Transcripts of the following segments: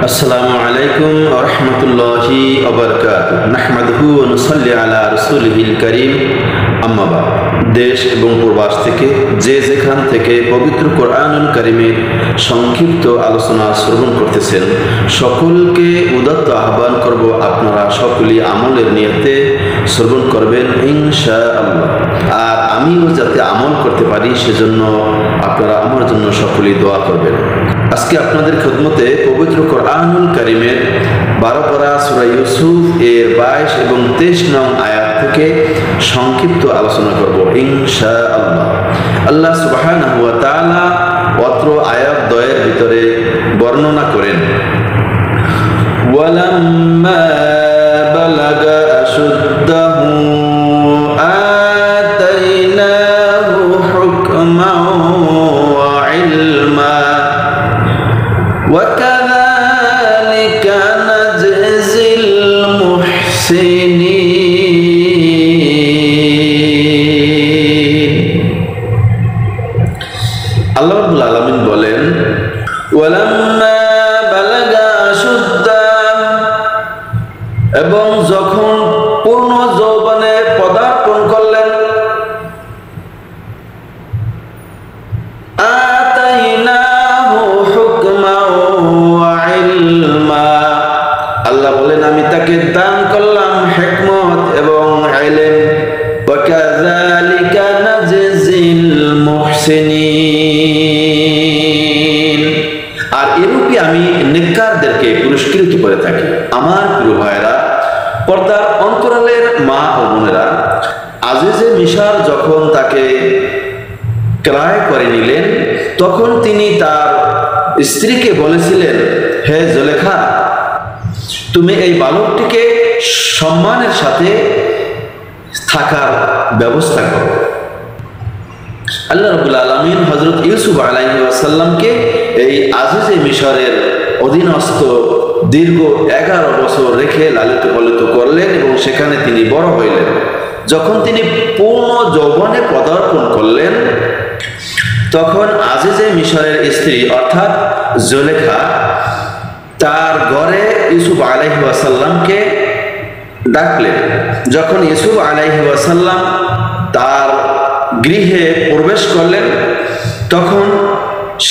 আসসালামু আলাইকুম ওয়া রাহমাতুল্লাহি ওয়া বারাকাতুহু নাহমাদুহু ওয়া নুসাল্লি আলা রাসূলিহিল কারীম আম্মা বা'দ। দেশ এবং প্রবাস থেকে যে যেখান থেকে পবিত্র কোরআনুল কারীমের সংক্ষিপ্ত আলোচনা শ্রবণ করতেছেন সকলকে উদাত্ত আহ্বান করব, আপনারা সকলেই আমলের নিয়তে শ্রবণ করবেন ইনশাআল্লাহ। আর আমিও যাতে আমল করতে পারি সেজন্য আপনারা আমার জন্য সকলেই দোয়া করবেন। আজকে আপনাদের খেদমতে পবিত্র কোরআনুল কারীমের 12 পারা সূরা ইউসুফ এর 22 এবং 23 নং আয়াত থেকে সংক্ষিপ্ত আলোচনা করব ইনশাআল্লাহ। আল্লাহ সুবহানাহু ওয়া তাআলা অত্র আয়াত দ্বয়ের ভিতরে বর্ণনা করেন, ওয়ালাম্মা বালাগা আশুদ্দাহু আতাইনাহু হুকমান ওয়া ইলমা وكذلك نجزي المحسنين। আল্লাহ রাব্বুল আলামিন বলেন, ওয়ালাম্মা বালাগা আশুদ্দাহ, এবং যখন পূর্ণ যৌবনে পদার্পণ করলেন, আল্লাহ বলেন আমি তাকে দান করলাম হিকমত এবং ইলম। ওয়াকাযালিকা নাজজিল মুহসিনিন, আর এরূপই আমি নেককারদেরকে পুরস্কৃত করে থাকি। আমার প্রিয় ভাইরা, পর্দার অন্তরালের মা ও বোনেরা, আজিজে মিশর যখন তাকে ক্রয় করে নিলেন তখন তিনি তার স্ত্রীকে বলেছিলেন, হে জুলেখা, তুমি এই বালকটিকে সম্মানের সাথে থাকার ব্যবস্থা করো। আল্লাহ রাব্বুল আলামিন হযরত ইউসুফ আলাইহিস সালামকে এই আজিজে মিশরের অধীনস্থ দীর্ঘ 11 বছর রেখে লালিত পালিত করলেন এবং সেখানে তিনি বড় হইলেন। যখন তিনি পূর্ণ যৌবনে পদার্পণ করলেন তখন আজিজে মিশরের স্ত্রী অর্থাৎ জুলেখা তার ঘরে ইউসুফ আলাইহিস সালামকে ডাকলেন। যখন ইউসুফ আলাইহিস সালাম তার গৃহে প্রবেশ করলেন তখন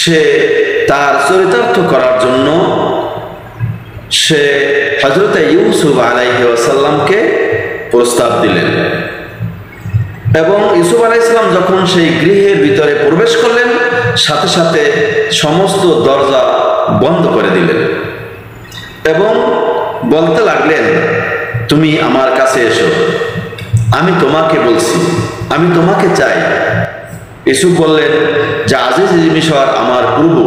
সে তার চরিতার্থ করার জন্য সে হযরত ইউসুফ আলাইহিস সালামকে প্রস্তাব দিলেন এবং ইউসুফ আলাইহিস সালাম যখন সেই গৃহের ভিতরে প্রবেশ করলেন সাথে সাথে সমস্ত দরজা বন্ধ করে দিলেন এবং বলতে লাগলেন, তুমি আমার কাছে এসো, আমি তোমাকে বলছি, আমি তোমাকে চাই। ইউসুফ বললেন যে আজিজ মিশর আমার প্রভু,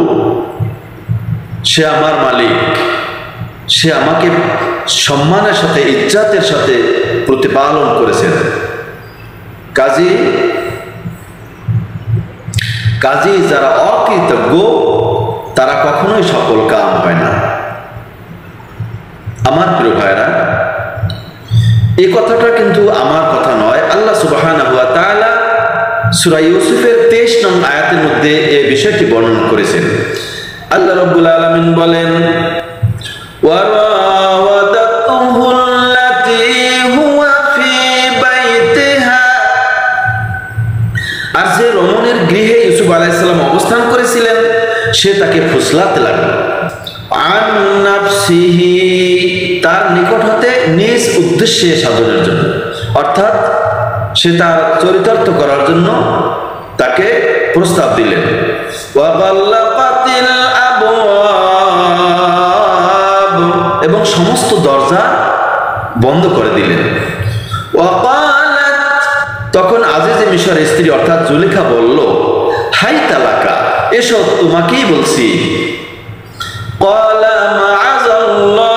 সে আমার মালিক, সে আমাকে সম্মানের সাথে ইজ্জতের সাথে প্রতিপালন করেছেন। কাজী যারা অকৃতজ্ঞ তারা কখনোই সফল কাম হয় না। আমার প্রিয় ভাইরা, এই কথাটা কিন্তু আমার কথা নয়, আল্লাহ সুবহানাহু ওয়া তাআলা সূরা ইউসুফের 23 নং আয়াতের মধ্যে এই বিষয়টি বর্ণনা করেছেন। আল্লাহ রাব্বুল আলামিন বলেন, ওয়ারাওয়াদাতুহু আল্লাতী হুয়া ফী বাইতিহা, আর যে রমণের গৃহে ইউসুফ আলাইহিস সালাম অবস্থান করেছিলেন সে তাকে ফুসলাতে লাগলো, আন নাফসিহি, তার নিকট হতে নিজ উদ্দেশ্যে সাধনের জন্য, অর্থাৎ সে তার চরিতার্থ করার জন্য তাকে প্রস্তাব দিলেন। ওয়া গাল্লাকাতিল আবওয়াব, এবং সমস্ত দরজা বন্ধ করে দিলেন। ওয়া ক্বালাত, তখন আজিজে মিশরের স্ত্রী অর্থাৎ জুলেখা বলল, হাই তালাকা, এসো তোমাকেই বলছি। ক্বালা মাআযাল্লাহ,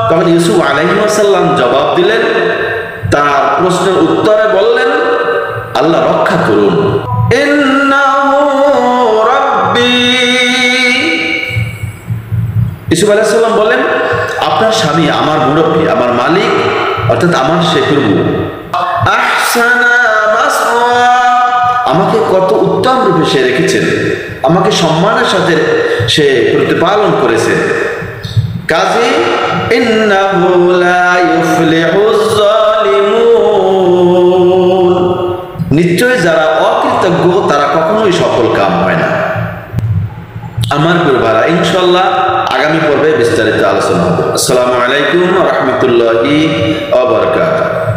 তখন ইউসুফ আলাইহিস সালাম জবাব দিলেন, তার প্রশ্নের উত্তরে বললেন, আল্লাহ রক্ষা করুন। ইন্নাহু রাব্বি, ইউসুফ আলাইহিস সালাম বলেন, আপনার স্বামী আমার মুরব্বী, আমার মালিক, অর্থাৎ আমার সে প্রভু। আহসানা মাসওয়া, আমাকে কত উত্তম রূপে সে রেখেছেন, আমাকে সম্মানের সাথে সে প্রতিপালন করেছে। কাজী ইন্নাহু লা ইউফলিহুজ জালিমুন, নিশ্চয় যারা অকৃতজ্ঞ তারা কখনোই সফল কাম হয় না। আমার পরিবার ইনশাআল্লাহ আগামী পর্বে বিস্তারিত আলোচনা হবে। আসসালামু আলাইকুম ওয়া রাহমাতুল্লাহি ওয়া বারাকাতুহু।